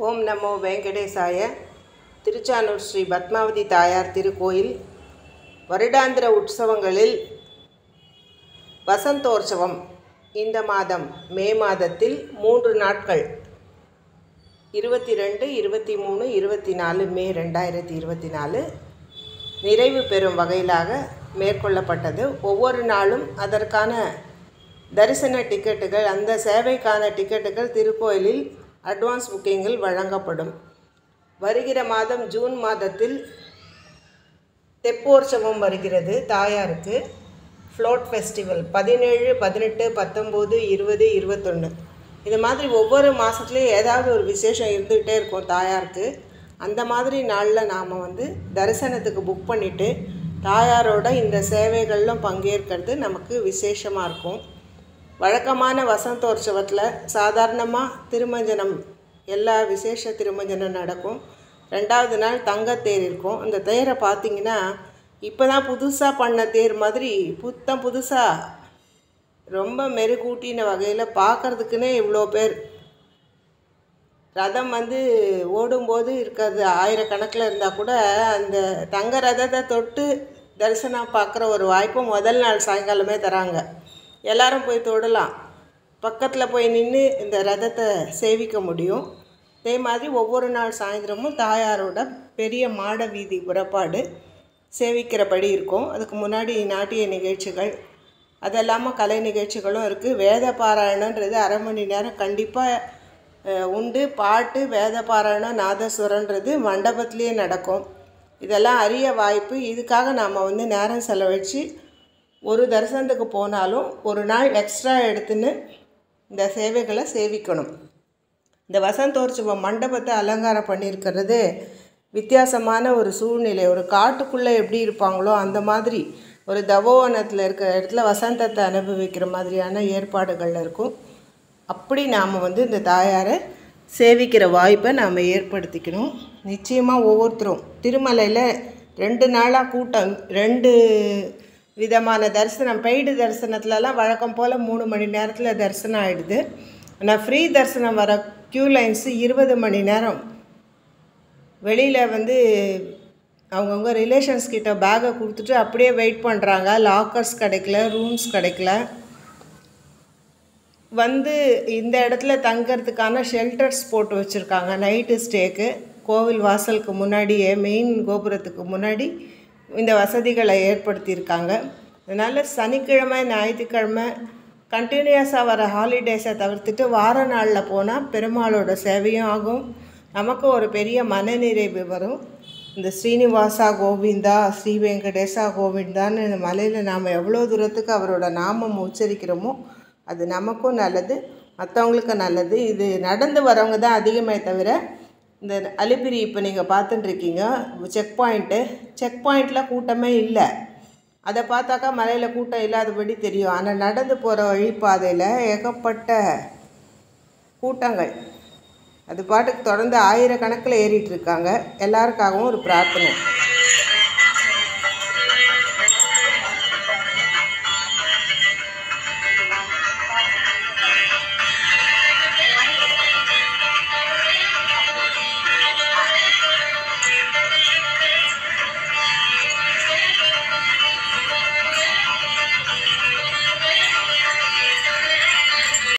ஓம் நமோ வெங்கடேசாய. திருச்சானூர் ஸ்ரீ பத்மாவதி தாயார் திருக்கோயில் வருடாந்திர உற்சவங்களில் வசந்தோற்சவம் இந்த மாதம் மே மாதத்தில் 3 நாட்கள் 22, 23, 24 மே 2024 நிறைவு பெறும் வகையிலாக மேற்கொள்ளப்பட்டது. ஒவ்வொரு நாளும் அதற்கான தரிசன டிக்கெட்டுகள், அந்த சேவைக்கான டிக்கெட்டுகள் திருக்கோயிலில் அட்வான்ஸ் புக்கிங்கில் வழங்கப்படும். வருகிற மாதம் ஜூன் மாதத்தில் தெப்போற்சவம் வருகிறது. தாயாருக்கு ஃப்ளோட் ஃபெஸ்டிவல் 17, 18, 19, 20, 21 இது மாதிரி ஒவ்வொரு மாதத்துலேயும் ஏதாவது ஒரு விசேஷம் இருந்துகிட்டே இருக்கும் தாயாருக்கு. அந்த மாதிரி நாளில் நாம் தரிசனத்துக்கு புக் பண்ணிவிட்டு தாயாரோட இந்த சேவைகளிலும் பங்கேற்கிறது நமக்கு விசேஷமாக இருக்கும். வழக்கமான வசந்தோற்சவத்தில் சாதாரணமாக திருமஞ்சனம், எல்லா விசேஷ திருமஞ்சனம் நடக்கும். 2வது நாள் தங்கத்தேர் இருக்கும். அந்த தேரை பார்த்திங்கன்னா இப்போ தான் புதுசாக பண்ண தேர் மாதிரி புதுசாக ரொம்ப மெருகூட்டின வகையில் பார்க்குறதுக்குன்னே இவ்வளோ பேர். ரதம் ஓடும்போது இருக்கிறது ஆயிரக்கணக்கில் இருந்தால் கூட அந்த தங்க ரதத்தை தொட்டு தரிசனம் பார்க்குற ஒரு வாய்ப்பு முதல் நாள் சாயங்காலமே தராங்க. எல்லோரும் போய் தொடலாம், பக்கத்தில் போய் நின்று இந்த ரதத்தை சேவிக்க முடியும். அதே மாதிரி ஒவ்வொரு நாள் சாயந்தரமும் தாயாரோட பெரிய மாட வீதி புறப்பாடு சேவிக்கிறபடி இருக்கும். அதுக்கு முன்னாடி நாட்டிய நிகழ்ச்சிகள், அது இல்லாமல் கலை நிகழ்ச்சிகளும் இருக்குது. வேத பாராயணன்றது அரை மணி நேரம் கண்டிப்பாக உண்டு. பாட்டு, வேத பாராயணம், நாதஸ்வரன்றது மண்டபத்திலே நடக்கும். இதெல்லாம் அரிய வாய்ப்பு. இதுக்காக நாம் நேரம் செலவழித்து ஒரு தரிசனத்துக்கு போனாலும் ஒரு நாள் எக்ஸ்ட்ரா எடுத்துன்னு இந்த சேவைகளை சேவிக்கணும். இந்த வசந்தோற்சவ மண்டபத்தை அலங்காரம் பண்ணியிருக்கிறது வித்தியாசமான ஒரு சூழ்நிலை. ஒரு காட்டுக்குள்ளே எப்படி இருப்பாங்களோ அந்த மாதிரி ஒரு தவோவனத்தில் இருக்கிற இடத்துல வசந்தத்தை அனுபவிக்கிற மாதிரியான ஏற்பாடுகள் இருக்கும். அப்படி நாம் இந்த தாயாரை சேவிக்கிற வாய்ப்பை நாம் ஏற்படுத்திக்கணும். நிச்சயமாக ஒவ்வொருத்தரும் திருமலையில் 2 நாளாக கூட்டம், 2 விதமான தரிசனம். பெய்டு தரிசனத்துலலாம் வழக்கம் போல் 3 மணி நேரத்தில் தரிசனம் ஆகிடுது. ஆனால் ஃப்ரீ தரிசனம் வர க்யூ லைன்ஸு 20 மணி நேரம். வெளியில் அவங்கவுங்க ரிலேஷன்ஸ் கிட்ட பேக்கை கொடுத்துட்டு அப்படியே வெயிட் பண்ணுறாங்க. லாக்கர்ஸ் கிடைக்கல, ரூம்ஸ் கிடைக்கல. இந்த இடத்துல தங்கிறதுக்கான ஷெல்டர்ஸ் போட்டு வச்சுருக்காங்க நைட்டு ஸ்டேக்கு. கோவில் வாசலுக்கு முன்னாடியே, மெயின் கோபுரத்துக்கு முன்னாடி இந்த வசதிகளை ஏற்படுத்தியிருக்காங்க. அதனால் சனிக்கிழமை, ஞாயிற்றுக்கிழமை கண்டினியூஸாக வர ஹாலிடேஸை தவிர்த்துட்டு வார நாளில் போனால் பெருமாளோட சேவையும் ஆகும். நமக்கு ஒரு பெரிய மனநிறைவு வரும். இந்த ஸ்ரீனிவாசா கோவிந்தா, ஸ்ரீ வெங்கடேசா கோவிந்தான்னு இந்த மலையில் நாம் எவ்வளோ தூரத்துக்கு அவரோட நாமம் உச்சரிக்கிறோமோ அது நமக்கும் நல்லது, மற்றவங்களுக்கும் நல்லது. இது நடந்து வரவங்க தான் அதிகமே தவிர, இந்த அலிபிரி இப்போ நீங்கள் பார்த்துட்டுருக்கீங்க செக் பாயிண்ட்டில் கூட்டமே இல்லை. அதை பார்த்தாக்கா மலையில் கூட்டம் இல்லாதபடி தெரியும். ஆனால் நடந்து போகிற வழிப்பாதையில் ஏகப்பட்ட கூட்டங்கள். அது பாட்டுக்கு தொடர்ந்து ஆயிரக்கணக்கில் ஏறிட்டுருக்காங்க. எல்லாருக்காகவும் ஒரு பிரார்த்தனை.